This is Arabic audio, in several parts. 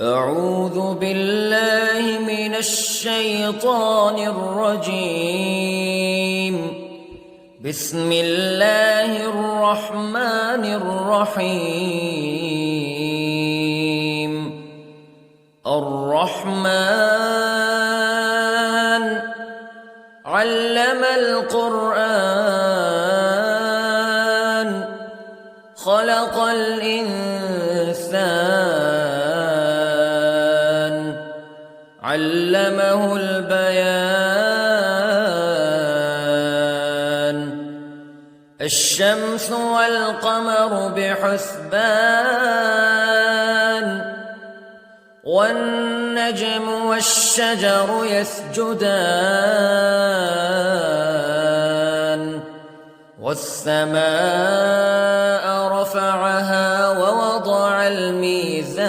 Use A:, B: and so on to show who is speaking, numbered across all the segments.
A: أعوذ بالله من الشيطان الرجيم. بسم الله الرحمن الرحيم. الرحمن علم القرآن خلق الإنسان علمه البيان. الشمس والقمر بحسبان والنجم والشجر يسجدان والسماء رفعها ووضع الميزان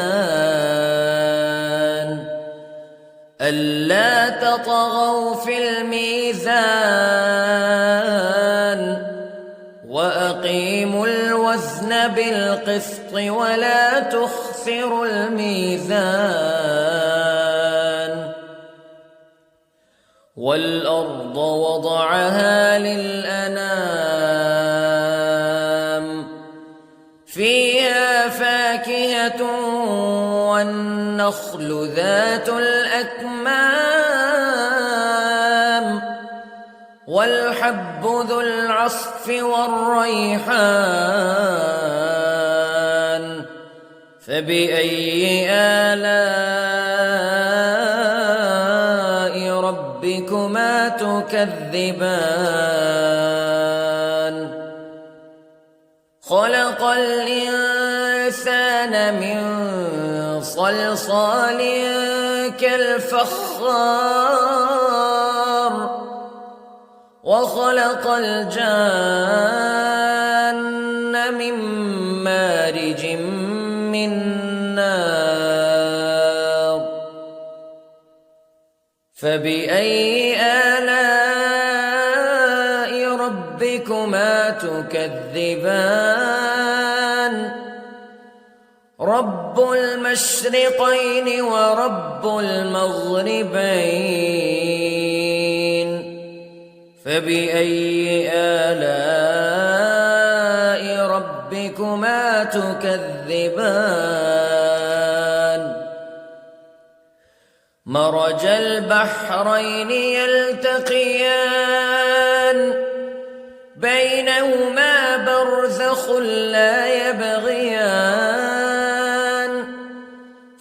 A: ألا تطغوا في الميزان وأقيموا الوزن بالقسط ولا تخسروا الميزان. والأرض وضعها للأنام فيها فاكهة والنخل ذات الأكمام والحب ذو العصف والريحان فبأي آلاء ربكما تكذبان. خلق الإنسان من صلصال كالفخار وخلق الجان من مارج من نار فبأي آلاء ربكما تكذبان. رب المشرقين ورب المغربين فبأي آلاء ربكما تكذبان. مرج البحرين يلتقيان بينهما برزخ لا يبغيان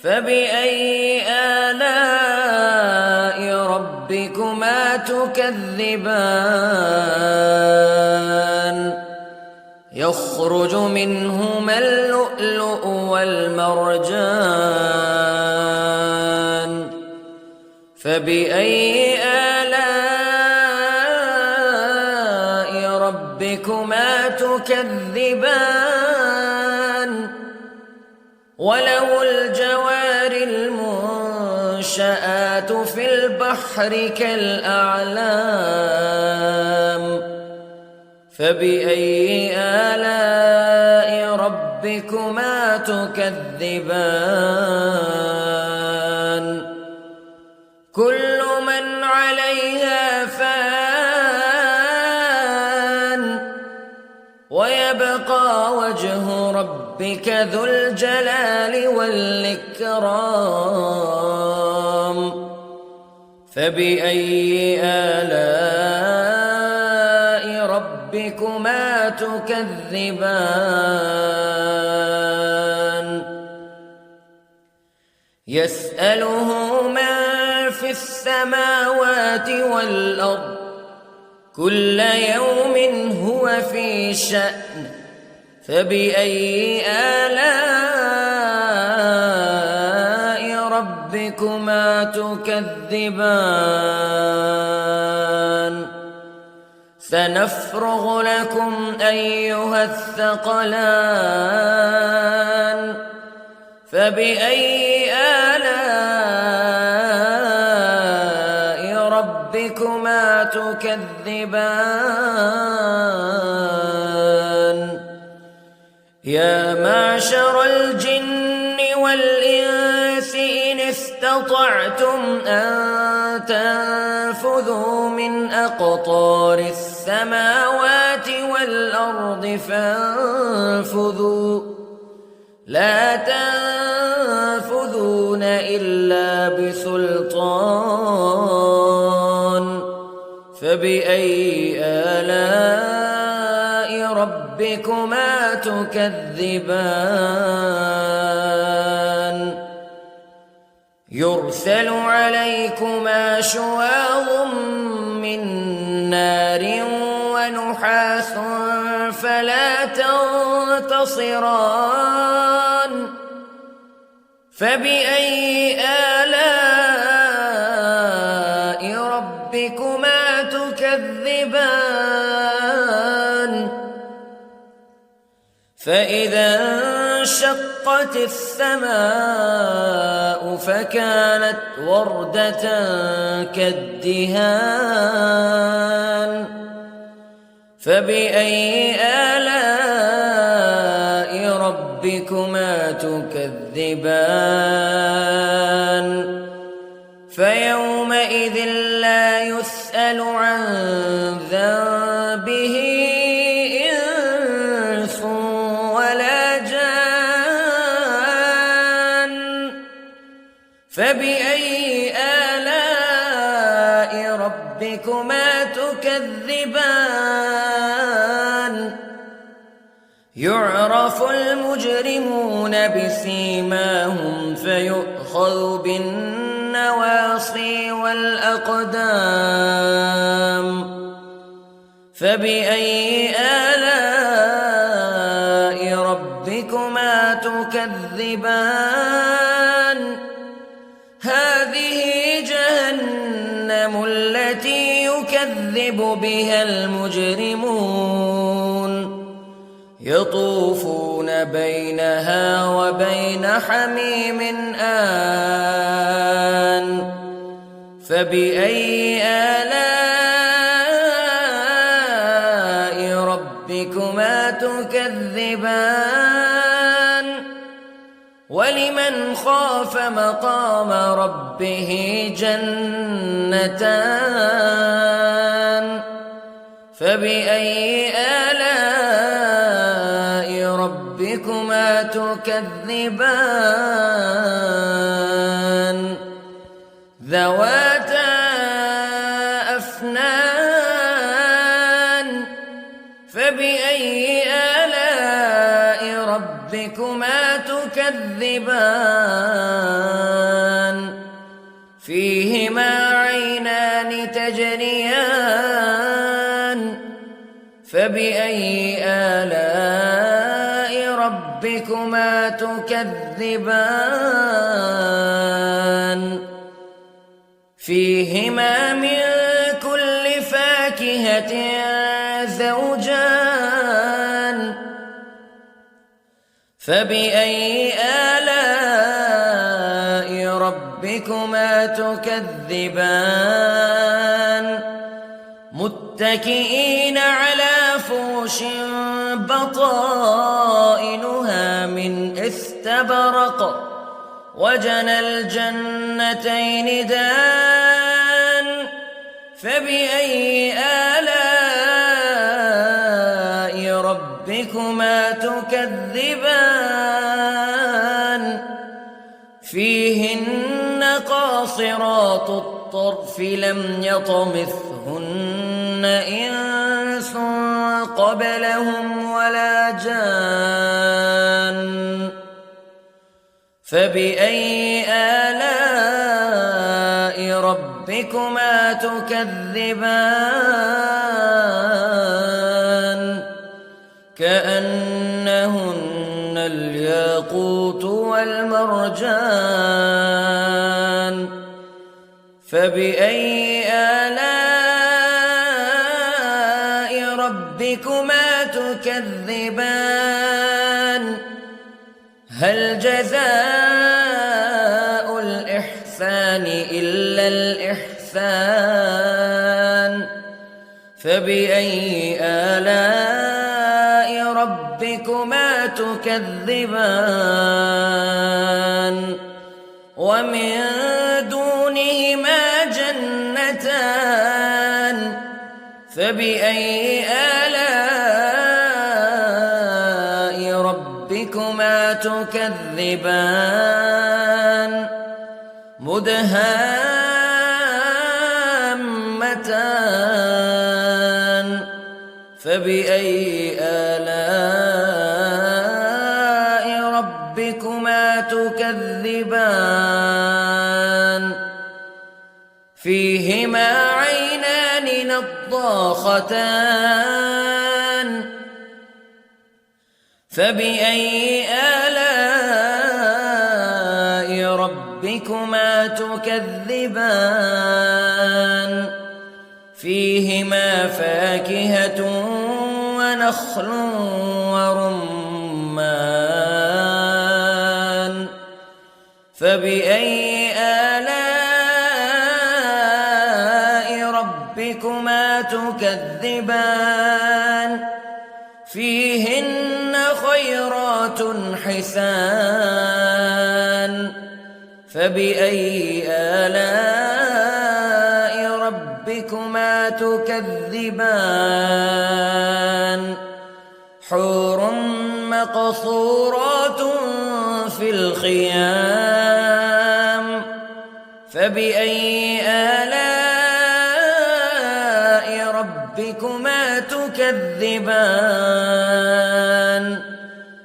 A: فبأي آلاء ربكما تكذبان. يخرج منهما اللؤلؤ والمرجان فبأي آلاء ربكما تكذبان. وله الجوار المنشآت في البحر كالأعلام فبأي آلاء ربكما تكذبان. كل من عليها فان ويبقى وجه ربك ذو الجلال والإكرام فبأي آلاء ربكما تكذبان. يسأله من في السماوات والأرض كل يوم هو في شأن فبأي آلاء ربكما تكذبان. سنفرغ لكم أيها الثقلان فبأي آلاء ربكما تكذبان. يا معشر الجن والإنس استطعتم أن تنفذوا من أقطار السماوات والأرض فانفذوا لا تنفذون إلا بسلطان فبأي آلاء ربكما تكذبان يرسل عليكما شواظ من نار ونحاس فلا تنتصران فبأي آلاء ربكما تكذبان فإذا انشقت السماء فكانت وردة كالدهان فبأي آلاء ربكما تكذبان فيومئذ لا يسأل عن ذنبه إنس ولا جان فبأي آلاء ربكما تكذبان يعرف المجرمون بسيماهم فيؤخذ بالنواصي والأقدام فبأي آلاء ربكما تكذبان هذه جهنم التي يكذب بها المجرمون يطوفون بينها وبين حميم آن فبأي آلاء ربكما تكذبان ولمن خاف مقام ربه جنتان فبأي آلاء ربكما تكذبان ذواتا أفنان فبأي آلاء ربكما تكذبان فيهما عينان تجريان فبأي آلاء ربكما تكذبان فيهما من كل فاكهة زوجان فبأي آلاء ربكما تكذبان متكئين على فرش بطائنها من استبرق وجنى الجنتين دان فبأي آلاء ربكما تكذبان فيهن قاصرات الطرف لم يطمثهن إنس قبلهم ولا جان فبأي آلاء ربكما تكذبان كأنهن الياقوت والمرجان فبأي آلاء ربكما تكذبان هل جزاء الإحسان إلا الإحسان فبأي آلاء ربكما تكذبان ومن دونهما جنتان فبأي آلاء ربكما تكذبان مدهامتان فبأي آلاء ربكما تكذبان فيهما عينان نضاختان فبأي آلاء ربكما تكذبان فيهما فاكهة ونخل ورمان فبأي آلاء ربكما تكذبان فيهن خيرات حسان فبأي آلاء ربكما تكذبان حور مقصورات في الخيام فبأي آلاء ربكما تكذبان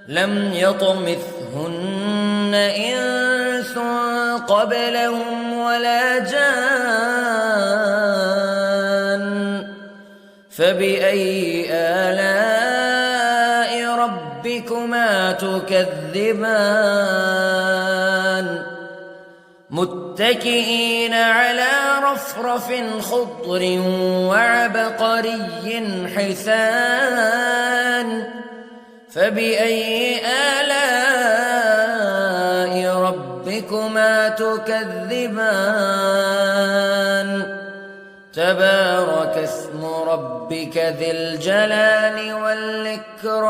A: لم يطمثهن إنس قبلهم ولا جان فبأي آلاء ربكما تكذبان متكئين على رفرف خضر وعبقري حسان فبأي آلاء ربكما تكذبان تبارك اسم ربك ذي الجلال والإكرام